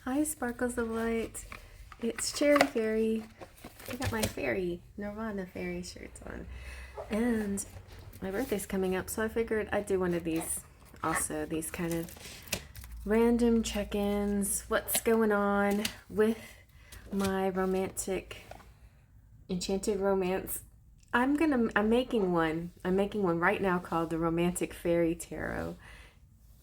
Hi, Sparkles of Light. It's Cherry Fairy. I got my fairy, Nirvana fairy shirts on. And my birthday's coming up, so I figured I'd do one of these also. These kind of random check-ins. What's going on with my romantic Enchanted Romance. I'm making one. I'm making one right now called the Romantic Fairy Tarot.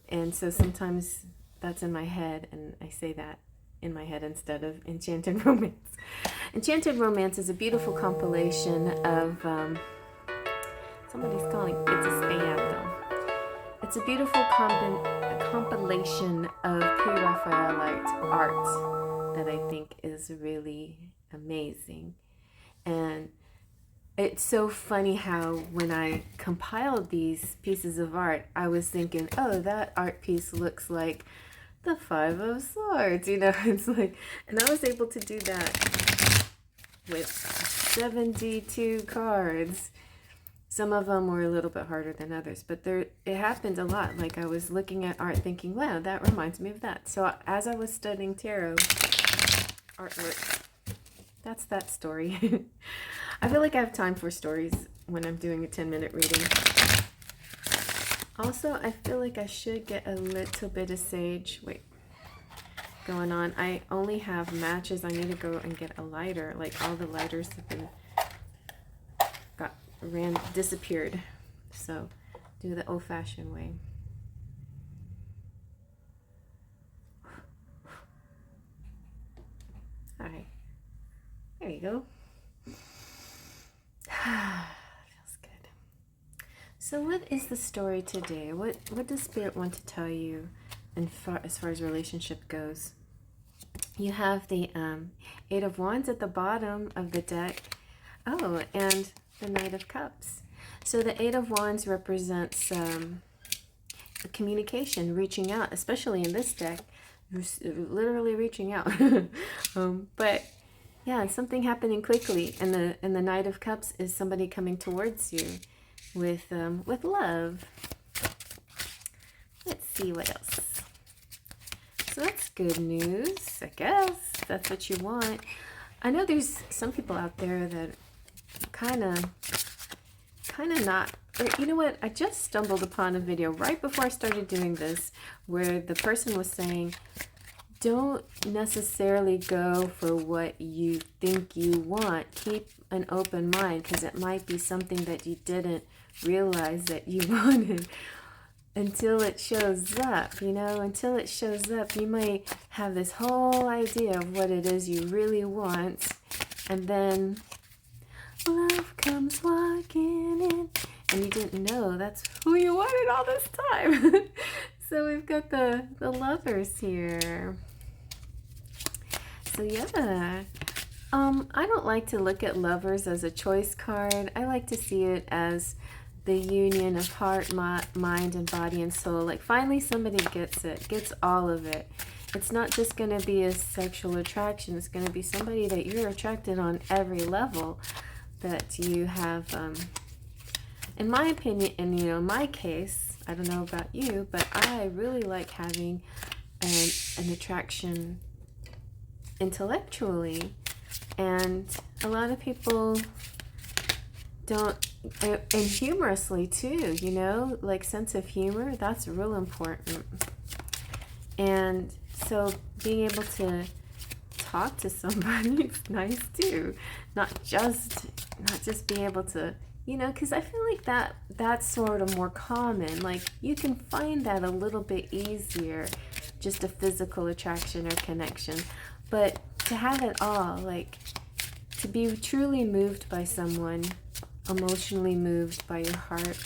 And so sometimes that's in my head, and I say that in my head instead of Enchanted Romance. Enchanted Romance is a beautiful compilation of, somebody's calling, it's a spam though. It's a beautiful compilation of pre-Raphaelite art that I think is really amazing. And it's so funny how when I compiled these pieces of art, I was thinking, oh, that art piece looks like the Five of Swords, it's like, and I was able to do that with 72 cards. Some of them were a little bit harder than others, but it happened a lot. Like I was looking at art thinking, wow, that reminds me of that. So as I was studying tarot artwork, that's that story. I feel like I have time for stories when I'm doing a 10-minute reading. Also, I feel like I should get a little bit of sage. Wait, going on. I only have matches. I need to go and get a lighter. Like all the lighters have been disappeared. So do the old-fashioned way. All right. There you go. Feels good. So what is the story today? What does Spirit want to tell you as far as relationship goes? You have the Eight of Wands at the bottom of the deck. Oh, and the Knight of Cups. So the Eight of Wands represents communication, reaching out, especially in this deck, literally reaching out. But yeah, something happening quickly, and the Knight of Cups is somebody coming towards you with love. Let's see what else. So that's good news, I guess. That's what you want. I know there's some people out there that kind of not, or you know what? I just stumbled upon a video right before I started doing this where the person was saying, don't necessarily go for what you think you want. Keep an open mind because it might be something that you didn't realize that you wanted until it shows up, Until it shows up, you might have this whole idea of what it is you really want, and then love comes walking in, and you didn't know that's who you wanted all this time. So we've got the lovers here. So yeah, I don't like to look at lovers as a choice card. I like to see it as the union of heart, mind, and body and soul. Like finally somebody gets all of it. It's not just going to be a sexual attraction. It's going to be somebody that you're attracted on every level that you have. In my opinion, and my case, I don't know about you, but I really like having an attraction intellectually, and a lot of people don't, and humorously too, like sense of humor, that's real important. And so being able to talk to somebody is nice too, not just being able to, because I feel like that's sort of more common. Like you can find that a little bit easier, just a physical attraction or connection. But to have it all, like to be truly moved by someone, emotionally moved by your heart,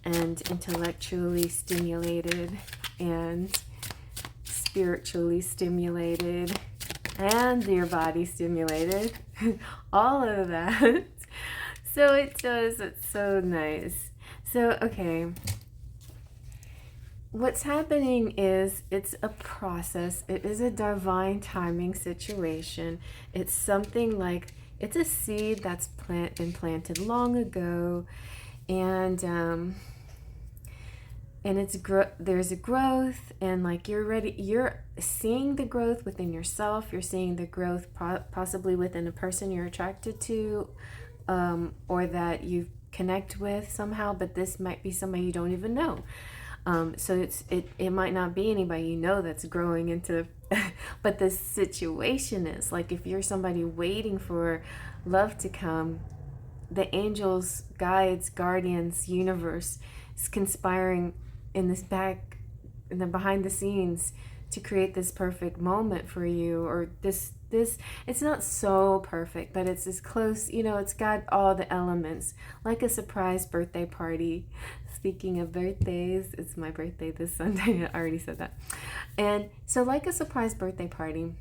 and intellectually stimulated, and spiritually stimulated, and your body stimulated, all of that. So it's so nice. So, okay. What's happening is it's a process. It is a divine timing situation. It's something like, it's a seed that's been planted long ago. And and there's a growth, and like you're seeing the growth within yourself, you're seeing the growth possibly within a person you're attracted to, or that you connect with somehow, but this might be somebody you don't even know. So it might not be anybody you know that's growing into but the situation is like, if you're somebody waiting for love to come, the angels, guides, guardians, universe is conspiring in the behind the scenes to create this perfect moment for you, or this it's not so perfect, but it's as close, it's got all the elements, like a surprise birthday party. Speaking of birthdays, it's my birthday this Sunday. I already said that. And so, like a surprise birthday party.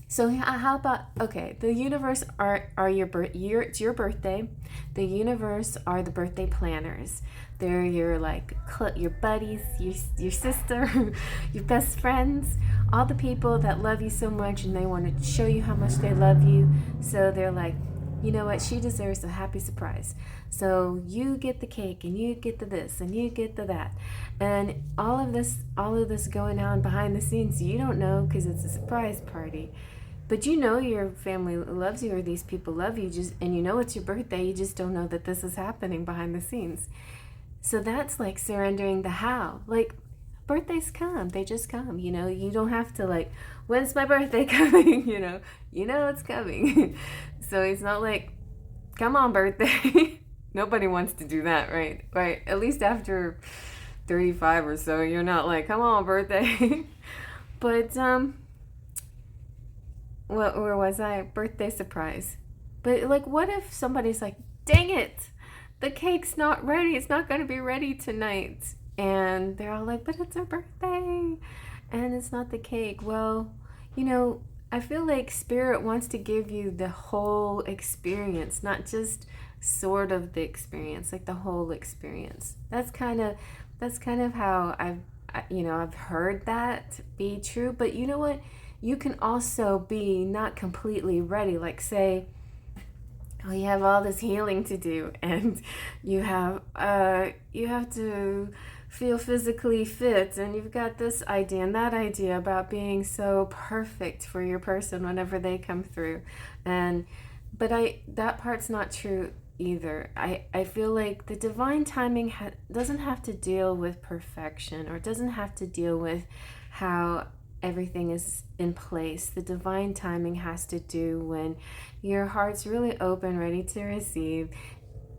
So how about, okay, the universe are it's your birthday. The universe are the birthday planners. They're your your buddies, your sister, your best friends, all the people that love you so much, and they want to show you how much they love you. So they're like, you know what, she deserves a happy surprise. So you get the cake, and you get the this, and you get the that, and all of this going on behind the scenes. You don't know because it's a surprise party. But you know your family loves you, or these people love you, and you know it's your birthday. You just don't know that this is happening behind the scenes. So that's like surrendering the how. Like, birthdays come, they just come. You don't have to like, when's my birthday coming? You know it's coming. So it's not like, come on, birthday. Nobody wants to do that, right? Right? At least after 35 or so, you're not like, come on, birthday. But where was I? Birthday surprise. But like, what if somebody's like, dang it, the cake's not ready. It's not going to be ready tonight. And they're all like, but it's our birthday. And it's not the cake. Well, I feel like Spirit wants to give you the whole experience, not just sort of the experience, like the whole experience. That's kind of how I've heard that be true. But you know what? You can also be not completely ready. Like, say, you have all this healing to do, and you have to feel physically fit, and you've got this idea and that idea about being so perfect for your person whenever they come through. But that part's not true either. I feel like the divine timing doesn't have to deal with perfection, or doesn't have to deal with how everything is in place. The divine timing has to do when your heart's really open, ready to receive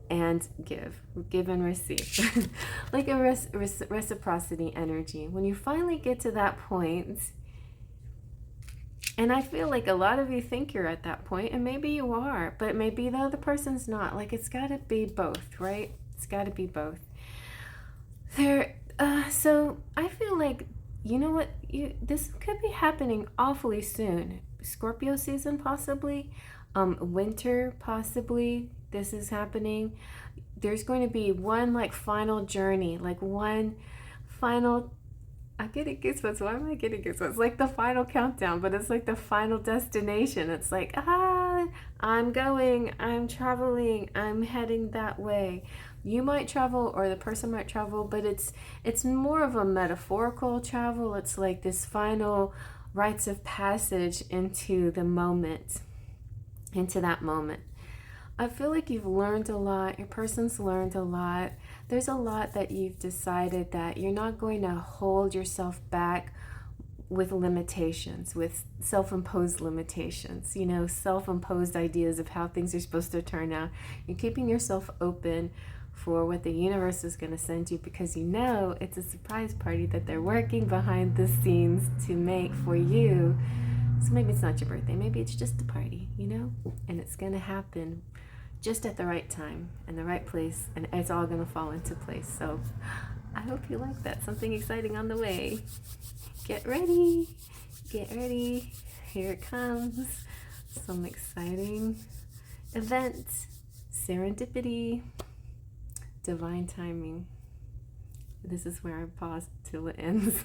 and give and receive. Like a reciprocity energy. When you finally get to that point, and I feel like a lot of you think you're at that point, and maybe you are, but maybe the other person's not. Like, it's got to be both, right? It's got to be both. So I feel like, you know what? This could be happening awfully soon. Scorpio season, possibly. Winter, possibly. This is happening. There's going to be one final journey, one final. I'm getting goosebumps. Why am I getting goosebumps? Like the final countdown, but it's like the final destination. It's like, I'm going, I'm traveling, I'm heading that way. You might travel, or the person might travel, but it's more of a metaphorical travel. It's like this final rites of passage into the moment, into that moment. I feel like you've learned a lot. Your person's learned a lot. There's a lot that you've decided that you're not going to hold yourself back with limitations, with self-imposed limitations, self-imposed ideas of how things are supposed to turn out. You're keeping yourself open for what the universe is going to send you, because it's a surprise party that they're working behind the scenes to make for you. So maybe it's not your birthday, maybe it's just a party, and it's going to happen just at the right time and the right place, and it's all going to fall into place. So I hope you like that. Something exciting on the way. Get ready. Here it comes. Some exciting event. Serendipity. Divine timing. This is where I pause till it ends.